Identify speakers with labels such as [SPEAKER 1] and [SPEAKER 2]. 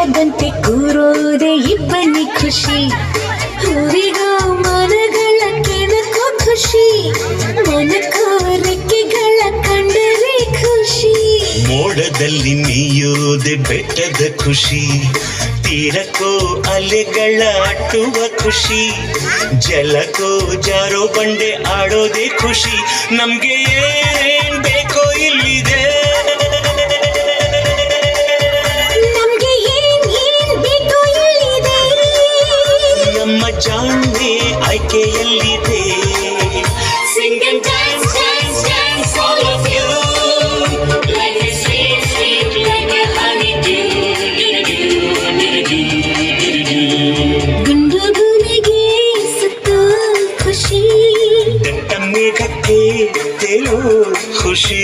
[SPEAKER 1] ಮರದಂತೆ ಕೂರೋದೆ ಇಬ್ಬನಿ ಖುಷಿ ಹೂವಿಗೋ ಮನಗಳ ಕೆಣಕೋ ಖುಷಿ ಮನಕೋ ರೆಕ್ಕೆಗಳ ಕಂಡರೆ ಖುಷಿ
[SPEAKER 2] ಮೋಡದಲ್ಲಿ ನೀಯೋದೆ ಬೆಟ್ಟದ ಖುಷಿ ತೀರಕ್ಕೋ ಅಲೆಗಳ ಅಟ್ಟುವ ಖುಷಿ ಜಲಕ್ಕೋ ಜಾರೋ ಬಂಡೆ ಆಡೋದೇ ಖುಷಿ ನಮ್ಗೆ ಏನ್ ಬೇಕೋ ಇಲ್ಲಿದೆ
[SPEAKER 1] ನಮ್ಗೆ ಏನ್ ಬೇಕೋ ಇಲ್ಲಿದೆ
[SPEAKER 2] ನಮ್ಮ ಜಾಣ್ಮೆ ಆಯ್ಕೆಯಲ್ಲಿದೆ
[SPEAKER 1] Sing and dance, dance, dance, all of you. Life is sweet, sweet like a honeydew. ಗುಂಡು ಗುರಿಗೆ ಸುತ್ತೋ ಖುಷಿ
[SPEAKER 2] ದಟ್ಟ ಮೇಘಕ್ಕೆ ತೇಲೋ ಖುಷಿ